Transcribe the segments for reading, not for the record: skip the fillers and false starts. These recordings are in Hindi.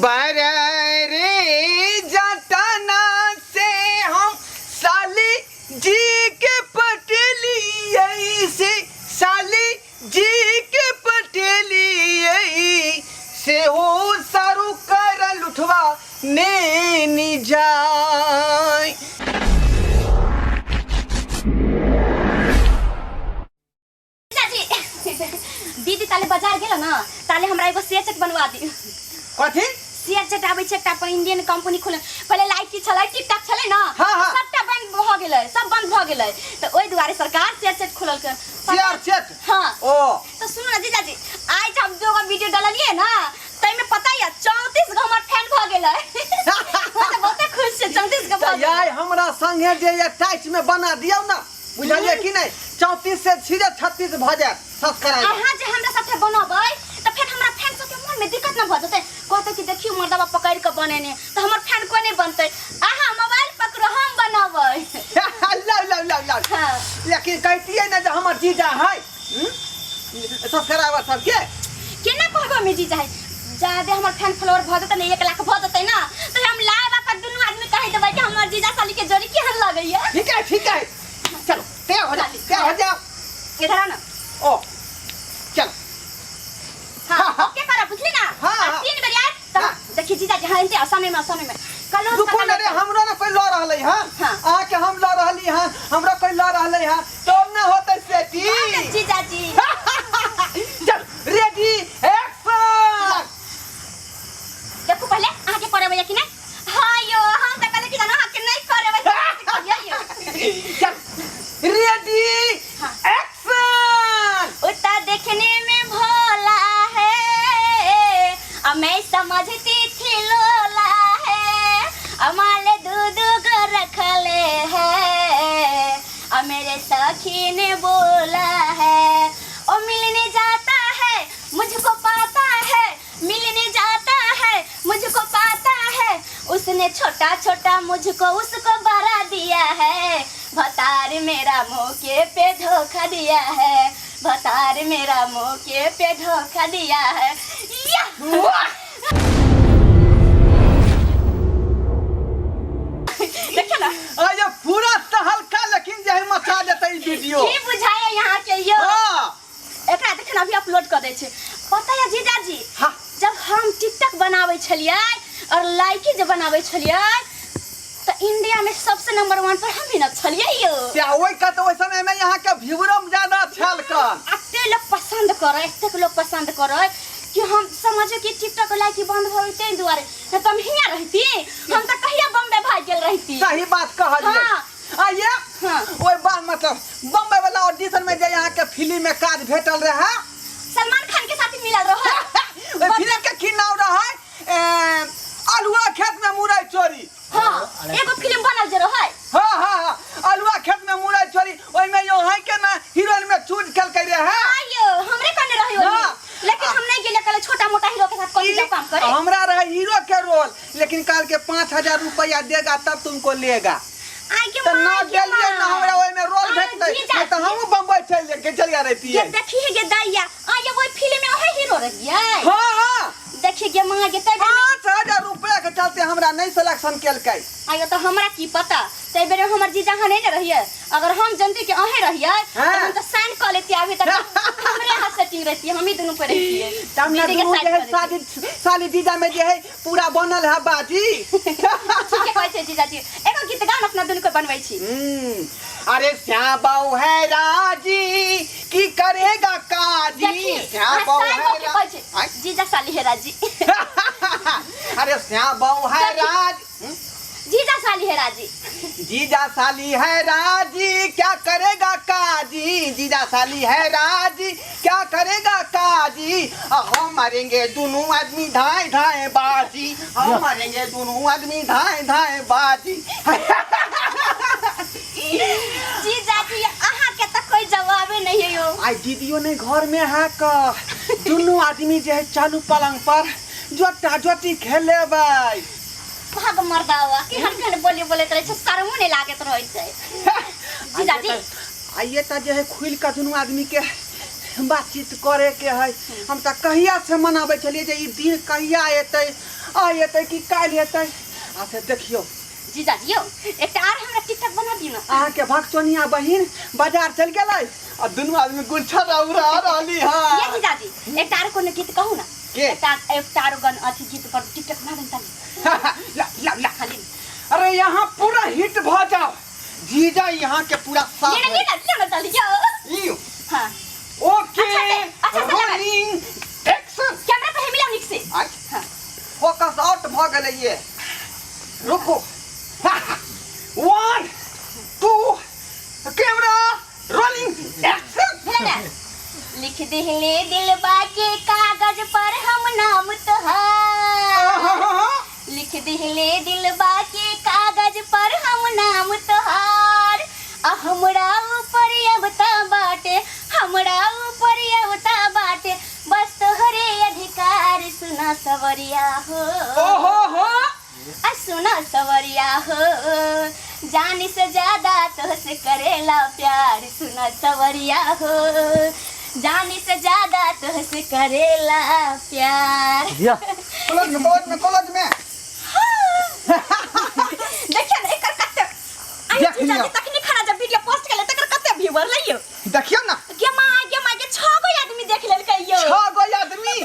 बरे जटाना से हम साली जी के पटेली से साली जी के पटेली से हो सारू कर लुठवा ने नी जाए। दीदी ताले बाजार गेल ना ताले हमरा एगो शेयर चेक बनवा दी। कथि शेयर चेक आबै छै एकटा पर इंडियन कंपनी खोले पहले लाइट की छलै टिकटॉक छलै ना सबटा बंद भ गेलै सब बंद भ गेलै त ओइ दुआरे सरकार शेयर चेक खोलल के शेयर चेक। हां ओ तो सुनो ना जीजाजी आज हम दोगो वीडियो डाललिए ना तै में पता है 34 गो हमर फैन भ गेलै हम त बहुत खुश छै 34 गो भ गेलै। यार हमरा संगे जे अटैच में बना दियौ ना बुझलिए कि नहीं 34 से सीधे 36 भ जाए सब्सक्राइब। अहाँ जे हमरा साथे बनबै त फिर हमरा फैन सबके मन में दिक्कत न भ जते कहते कि देखियो मर्दवा पकड़ के बनेने त हमर फैन को नहीं बनते अहाँ मोबाइल पकड़ो हम बनाबै। लव हां लेकिन कहतिए ना जे हमर जीजा है सब्सक्राइबर सब के केना कहबो में जीजा है जादे हमर फैन फॉलोअर भ जते न 1 लाख भ जते ना त हम लाइव पर दुनु आदमी कहि देबै कि हमर जीजा साली के जोड़ी केहन लगैया। ठीक है चलो तैयार हो जा इधर आ ना ओ चल हां ओके करा बुझली ना हाँ। 3 बेर यार त देखि जीजा जे हां एते समय में कलो रुको ना रे हमरो ना कोई ल रहलै हां आ के हम ल रहली हां हमरो कोई ल रहलै हां तो ना होतै सेठी जीजा जी चल रेडी एक्शन देखो पहले आके करबै कि नहीं हां यो हम त कहले कि ना आके नहीं करबै यो चल रेडी एक्शन। उता देखने में भोला है और मैं समझती थी लोला है अमाले दूध को रखले है और मेरे सखी ने बोला है ओ मिलने जाता है मुझको पाता है मिलने जाता है मुझको पाता है उसने छोटा छोटा मुझको उसको बड़ा दिया है भतार मेरा मौके पे धोखा दिया है भतार मेरा मौके पे धोखा दिया है देखिए ना ये पूरा तहलका लेकिन जे मचा देते ई वीडियो की बुझाए यहाँ के यो हां एकरा देखिए ना अभी अपलोड कर दे छे पता है जीजाजी हां जब हम टिकटॉक बनावे छलिए और लाइकी जे बनावे छलिए तो इंडिया में सबसे नंबर 1 पर हम ही न छलिए यो क्या ओइ का तो ओइ समय में यहाँ के व्यूअरम ज्यादा छल कन एते लोग पसंद करे कि हम समझे कि टिकटॉक लाइकी बंद होई ते दुआरे न तुम हिया रहती हम त कहिया बम्बे भाग गेल रहती। सही बात कहलिए हां आइए हां ओइ बात मतलब बम्बई वाला ऑडिशन में जे यहाँ के फिल्म में काज भेटल रहे सलमान खान के साथ मिलल रहे ओइ फिल्म के की नाम रहे अलुआ खेत में मुरई चोरी। हां एगो फिल्म बनल जे रहे हां अलुआ खेत में मुरई चोरी ओइ में यो है के ना हीरोइन में चूज कल के रहे आयो हमरे कने रही ओनी लेकिन हम नहीं गेले कल छोटा मोटा हीरो के साथ कोई काम करे हमरा रहे हीरो के रोल लेकिन काल के 5000 रुपया देगा तब तुमको लेगा आगे तो ना गेलिए ना हमरा ओइ में रोल भेटतै त हम बम्बई चलिया रहती है। ये देखिए गे दैया आये वो फिल्म में ओहे हीरो रहिए हां देखिए गे मां गे तब 5000 रुपया के चलते हमरा नहीं सिलेक्शन केलकै आयो तो हमरा की पता तै बेरे हमर जीजा हां नहीं रहिए अगर हम जनती के अहे रहिए तो हम तो साइन कर लेती अभी तक हमरे हाथ सेटिंग रहती हम ही दोनों पे रहती तब ना शादी साली जीजा में जे है पूरा बनल है बाजी ठीक है कहै छै जीजा जी एगो गीत गान अपना दोनों को बनबै छी। अरे श्याबाऊ है राजी की करेगा काजी श्याबाऊ है जीजा साली है राजी अरे श्याबाऊ है राज जीजा साली है राजी जीजा साली है राजी क्या करेगा काजी जीजा साली है राजी क्या करेगा काजी हम मारेंगे दोनों आदमी धाए धाए बाजी हम मारेंगे दोनों आदमी धाए धाए बाजी जीजा जी अहाँ के त कोई जवाब नहीं है यो आई दीदियों ने घर में है का दोनों आदमी जे है चालू पलंग पर जोटा जोटी खेलेबै भाग मर्दावा कि हम कने बोले रहे छ शर्मो नहीं लागत रहै छै जीजा जी आइए त जे है खुल का दोनों आदमी के बातचीत करे के है हम त कहिया से मनाबै छलिए जे ई दिन कहिया एतै आ येते कि काल येते अच्छा देखियो जीजाजी यो एकटा आर हमरा टिकटॉक बना दियो ना अहाँ के भक्तोनिया बहिन बाजार चल गेलै आ दुनू आदमी गुलछर उड़ा रहली हां ये जीजाजी एकटा आर कोनो गीत कहू ना के एकटा आर गन अथी गीत पर टिकटॉक बना देन ताली ला खाली अरे यहाँ पूरा हिट भ जाओ जीजा यहाँ के पूरा साथ ये ना चलो जल्दी जाओ यू हां ओके अच्छा रोलिंग एक्शन कैमरा पे मिला निक से हां फोकस आउट भ गेलै ये रुको 1 2 कैमरा रोलिंग एक्शन लिख दिले दिल बाके कागज पर हम नाम तोहार लिख दिले दिल बाके कागज पर हम नाम तोहार हमरा ऊपर अवता बाटे हमरा ऊपर अवता बाटे बस तोहरे अधिकार सुना सवरिया हो ओहो हो सुना सवरिया हो जान से ज्यादा तोहसे करेला प्यार सुना सवरिया हो जान से ज्यादा तुझसे करेला प्यार कॉलेज में देखिए ना एकर कते आई जीजाजी तखनी खाना जब वीडियो पोस्ट केले तकर कते व्यूअर लइयो देखियो ना के मां के 6 गो आदमी देख लेल कहियो 6 गो आदमी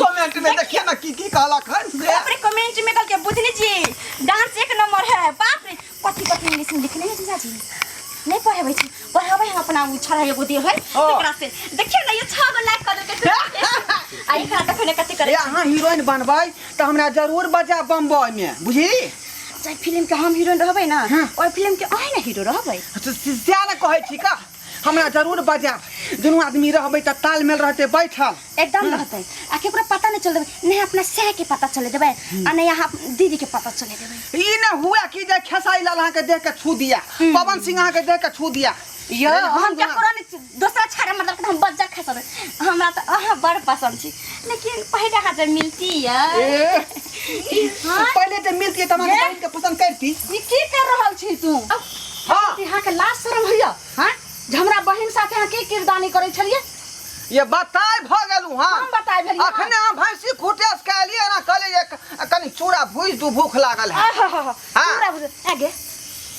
कमेंट में देखिए ना की कहला खन अपने कमेंट में कल के बुधनी जी डांस एक नंबर है बाप रे कथि इंग्लिश में लिखले है जीजाजी नहीं पढ़े छी पढ़ावे हम अपना छड़ा एगो दे है एकरा से देखियो ना ये 6 गो लाइक कर के आई खा तखने कथि करे अहाँ हीरोइन बनबै त हमरा जरूर बजा बम्बई में बुझी चाहे फिल्म के हम हीरोइन रहबै ना और फिल्म के आइ ना हीरो रहबै तो सिया ना कहै छी का हमरा जरूर बजा दुनू आदमी रहबै त तालमेल रहते बैठल एकदम रहते आ केकरो पता नहीं चल देबै नहीं अपना सह के पता चले देबै आ नहीं यहाँ दीदी के पता चले देबै ई न हुआ कि जे खेसाई लाल अहाँ के देख के छू दिया पवन सिंह अहाँ के देख के छू दिया यो हम केकरो नहीं दूसरा छाड़े मतलब के हम बच्चा खसब हमरा त अहाँ बड़ पसंद छी लेकिन पहले हां जब मिलती है पहले जब मिलती त हमरा बहन के पसंद करती ई की कर रहल छी तू हां यहाँ के लाज शर्म होइया हां हमरा बहन साथे अहाँ की किरदानी करै छलिए ये बताय भ गेलू हां हम बताय भेलिए अखने हम भैंसी खूटेस के लिए ना कहले एक कनी चूड़ा भूज दू भूख लागल है हां चूड़ा भूज आगे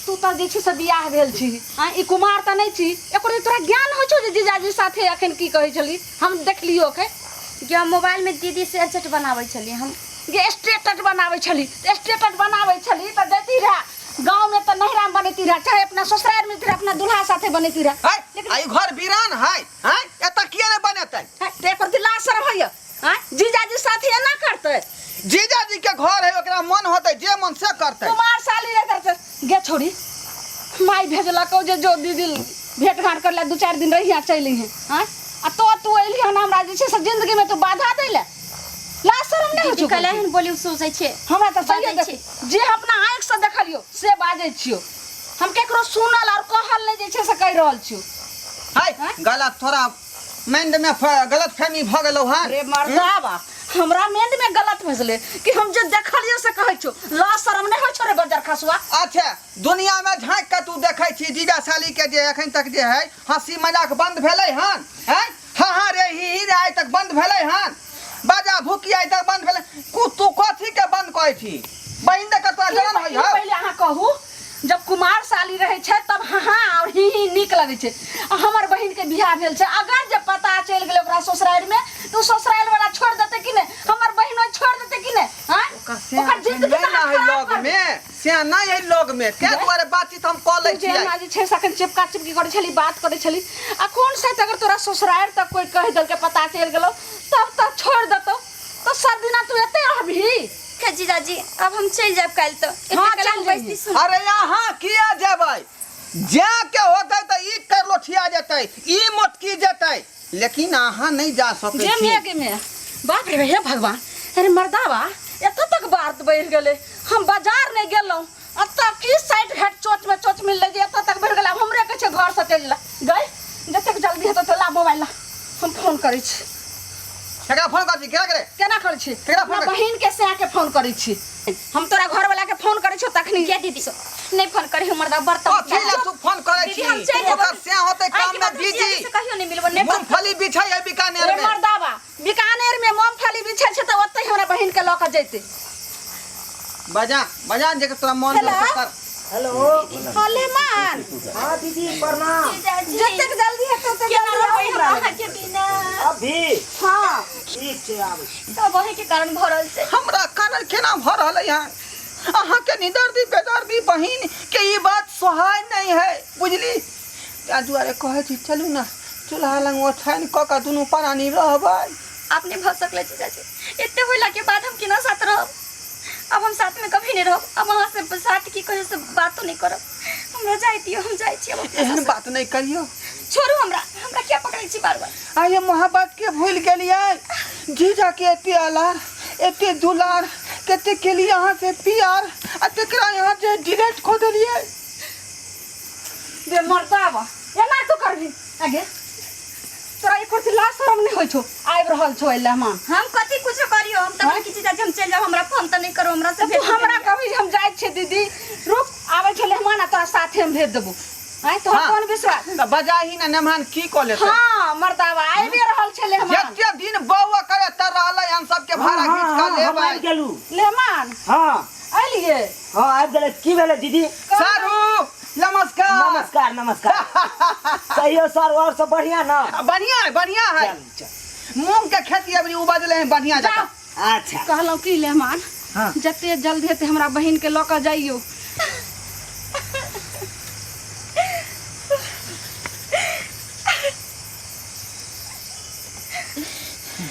तू त जे छी से बियाह भेल छी हां ई कुमार त नहीं छी एकर तोरा ज्ञान हो छौ जे जीजाजी साथे अखन की कहै छली हम देख लियो के जे मोबाइल में दीदी से चट बनाबै छली हम ये स्टेटस बनाबै छली त देती रहा गांव में तो नहरा में बनेती रहा चाहे अपना ससुराल में फिर अपना दूल्हा साथे बनेती रहा लेकिन आई घर वीरान है हैं एता किए ने बनेतै ते पर दिला शर्म होय हैं जीजाजी साथे ना करते जीजाजी के घर है ओकरा मन होतै जे मन से करतै कुमार साली रे करते गे छोड़ी माई भेजला को जे जो दीदी भेंट घाट करला 2-4 दिन रहिया चली हैं हैं आ तू एली हन हमरा जे छै से जिंदगी में तू बाधा दैले ला शर्म नहीं हो कले हन बोली सोचै छै हमरा त सही छै जे अपना आंख से देखलियो से बाजै छियो हम केकरो सुनल और कहल नहीं जे छै से कह रहल छियो हाय गलत थोड़ा माइंड में गलत फहमी भ गेलौ हां रे मर्दावा हमरा माइंड में गलत भजले कि हम जे देखलियो से कहै छो ला शर्म नहीं हो छो रे बजर खसुआ अच्छा दुनिया में झांक के तू देखै छी जीजा साली के जे एखन तक जे है हंसी मजाक बंद भेलै हन हैं हां रे ही रे आइ तक बंद भेलै हन बाजा भूकी आइ तक बंद भेलै तू कथी के बंद कहै छी बहिन दे के तोरा जलन होय है पहले अहाँ कहू जब कुमार साली रहे छै तब हाँ और ही निक लगे छै हमर बहिन के बियाह भेल छै अगर जब पता चल गेल ओकरा ससुराल में तो ससुराल वाला छोड़ देते कि नहीं हमर बहिन छोड़ देते कि नहीं हां ओकर जिंदगी ना है लोग में से नहीं है लोग में के दुआरे बातचीत हम क लै छी जे 6 सेकंड चिपका चिपकी करे छली बात करे छली आ कोन से अगर तोरा ससुराल तक कोई कह दल के पता चल गेलो तब छोड़ देतो तो सब दिना तू एते रहबी के जीजाजी अब हम चल जाब काल तो हां चल बैसती सुन अरे यहाँ किया जेबै जा के होतै त ई कर लोठिया जेतै ई मोटकी जेतै लेकिन आहा नहीं जा सकै छी जे में बाप रे हे भगवान अरे मर्दावा एत तक बात बढ़ गेले हम बाजार नहीं गेलौ अत की साइड घाट चोच मिल लगे एत तक बढ़ गेला हमरे के घर से चल गई जते जल्दी हेत तो ला मोबाइल ला हम फोन करै छी केकरा फोन कर छी केना करै छी केकरा फोन बहिन के से के फोन करै छी हम तोरा घर वाला के फोन करै छौ तखनी के दीदी नहीं फोन करे हमर बर्तन अकेला तू फोन करे छी ओकर से होतै काम में बिजी से कहियो नहीं मिलबो नहीं मूंगफली बिछाई है बीकानेर रे में मर्दावा बीकानेर में मूंगफली बिछल छै त ओतै हमरा बहिन के ल क जैते। बजा बजा जे तोरा मन हेलो? कर। हेलो हले मान हाँ दीदी प्रणाम। जतेक जल्दी है तते जल्दी आबै हमरा। अभी हां ठीक छै आबै छी। सब वही के कारण भरल छै। हमरा कारण केना भ रहल है यहाँ? अहाँ के निदर्दी बेदर्दी बहिन के ई बात सोहाय नहीं है, बुझली? त्या दुआरे कहे छी चलू ना चूल्हा लंग ओछाइन क के दुनू प्राणी रहबै। आपने भर सकले जीजाजी। इतने होला के बाद हम किना साथ रहब? अब हम साथ में कभी नहीं रहब। अब वहां से साथ की कहे से बात तो नहीं करब। हमरा जाय दियो, हम जाय छी अब अपना एहन सासुर। बात नहीं करियो। छोड़ू हमरा क्या पकड़ै छी बार-बार? आये मोहब्बत के भूल गेलिए। जीजा के एते आलार एते दुलार कते के लिए यहाँ से प्यार आ तेकरा यहाँ से डिलीट को देलिए। दे मरतावा एना तू करबी आगे तोरा एको ला शरम नहीं होइ छौ। आइब रहल छौ एला मान हम कथी कुछ करियो? हम त बोले कि जीजाजी हम चल जाब, हमरा फोन त नहीं करो, हमरा से तू हमरा कभी हम जाय छे दीदी रुक आबै छले मेहमान आ तोरा साथे हम भेज देबो। आइ तो हाँ। कोन विश्वास? त बजाही ना मेहमान की को लेते? हां मरतावा आइबे रहल छले मेहमान। जते दिन बौआ करे त रहले हम सब के भाड़ा खींच के हम लेबै। आबि गेलू। मेहमान हाँ आइलिए हाँ आबि गेलै। की भेलै दीदी? सारू नमस्कार। नमस्कार नमस्कार। कहियो सर और सब बढ़िया ना? बढ़िया है। चल मूंग के खेती अभी उपजले हैं बढ़िया जगह। अच्छा कहलौ की मेहमान हाँ। जते जल्दी हेते हमरा बहिन के ल क जाइयो।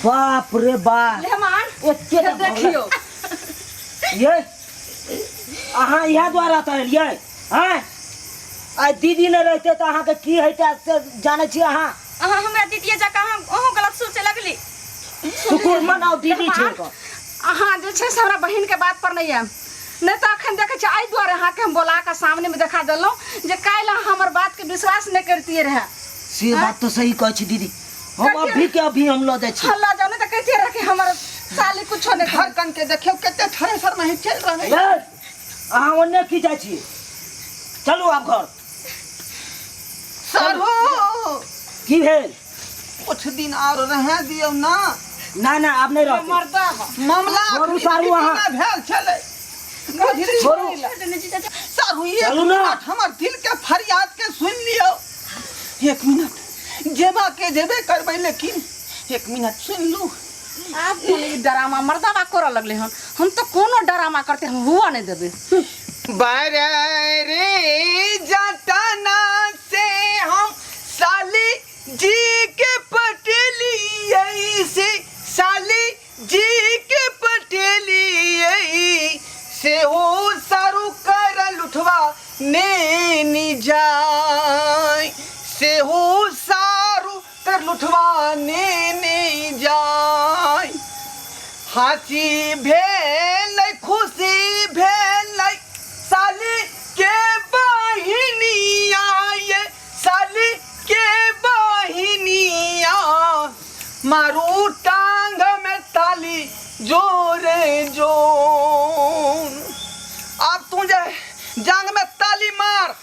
बाप रे बाप मेहमान एते ये देखियो ये अहाँ इहा द्वारा त एलियै हैं? आइ दीदी न रहते त अहाँ के की हेतै से जानै छी अहाँ? अहाँ हमरा दीदिया जाका हम ओहो गलत सोचे लगली। शुक्र मनाओ दीदी छै मेहमान, अहाँ जे छै से हमरा बहिन के बात पर नहीं आयब नहीं तो अखन देखे छी आई द्वारे अहाँ के हम बोला के सामने में देखा देलौ जे काल हमर बात के विश्वास नहीं करतिए रहे। से बात तो सही कहै छी दीदी। हम अभी के अभी हम ल दै छी। हल्ला जाने त कहते रहे कि हमर साली कुछो नहीं घर कन के देखियो कते थ्रेसर नहीं चल रहे। ए, अहाँ ओन्ने की जाइ छी? चलू आब घर। सारू की भेल? कुछ दिन और रह दियो ना। ना ना आब नहीं रहते। मरदा मामला छोड़ू सारू अहाँ। भेल छले। छोड़ू जीजाजी सारू एक चलू ना। मिनट हमर दिल के फरियाद के सुन लियो। एक मिनट जेबा के जेबे करबै लेकिन एक मिनट सुन लू। आप कोन ई ड्रामा मर्दावा कर लगले हन। हम तो कोनो ड्रामा करते हम हुआ नहीं देबे। बारे रे जटाना से हम साली जी के पटेली ऐसे साली जी के पटेली से हो सारू कर लुठवा ने नी जाय से हो सारू कर लुठवा ने जाय। हाथी भेल नहीं खुशी भेल नहीं साली के बहिनिया ये साली के बहिनिया मारू टांग में ताली जोरे जोन। अब तू जे जांग में ताली मार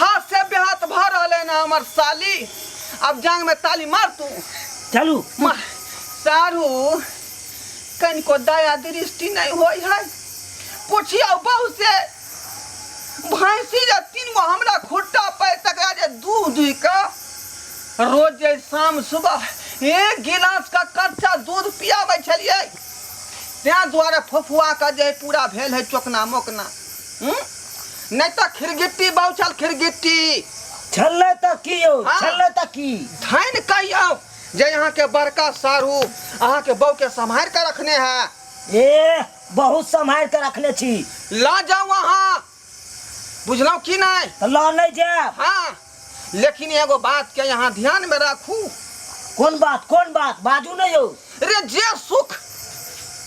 हाथ से बेहाथ भर रहे ना हमार साली। अब जांग में ताली मार तू चलू। मार। सारू कन को दया दृष्टि नहीं हो है। पूछियो बहू से भैंसी जे तीन गो हमरा खुट्टा पे तकरा जे दूध दुई का रोज जे शाम सुबह एक गिलास का कच्चा दूध पियाबै छलिए। त्या द्वारे फुफुआ का जे पूरा भेल है चोकना मोकना। नहीं तो खिरगिट्टी बहु चल खिरगिट्टी छल्ले त की हो? हाँ। छल्ले त की? धैन कहियो जे यहाँ के बड़का सारू अहाँ के बहू के संभाल के रखने है। ए बहुत संभाल के रखने छी। ला जाओ वहाँ बुझलो कि नहीं? त ल नहीं जाए। हाँ लेकिन एगो बात के यहाँ ध्यान में रखू। कौन बात बाजू नहीं हो? रे जे सुख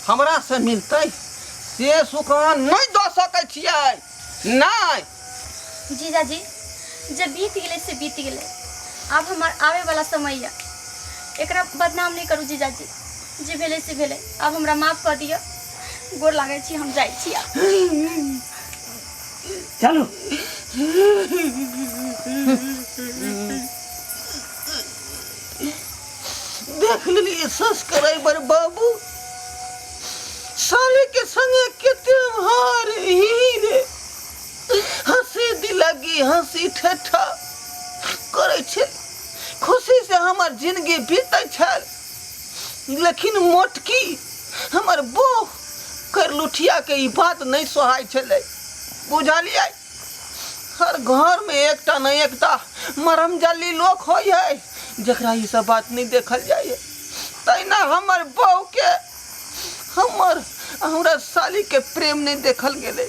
हमरा से मिलते से सुख अहाँ नहीं दो सकै छियै। नहीं जीजाजी जब बीत गेले से बीत गेले। अब हमार आवे वाला समय है, एकरा बदनाम नहीं करू जीजाजी। जे भेले से भेले, अब हमरा माफ कर दियो। गोर लागे छी, हम जाई छी। चलू। देख देख लिए सस करे बर बाबू साले के संगे किते हार ही रे हंसी दिलगी हंसी ठट्ठा करे छे खुशी से हमर जिंदगी बीते छल लेकिन मोटकी हमर बहू कर लुठिया के ई बात नहीं सोहाय छले बुझलियै हर घर में एकटा न एकटा मरम जाली लोग होय है जकरा ई सब बात नहीं देखल जाय है तैना हमर बहू के हमरा साली के प्रेम नहीं देखल गेले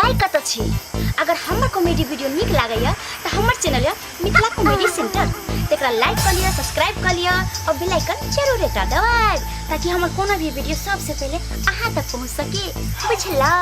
अगर हमार कॉमेडी वीडियो निक लागैया तो हमार चैनल मिथिला कॉमेडी सेंटर तेकरा लाइक कर लिया सब्सक्राइब कर लिया और बेल आइकन जरूर दबा दबाए ताकि हमार कोनो भी वीडियो सबसे पहले अहाँ तक पहुंच सके बुझला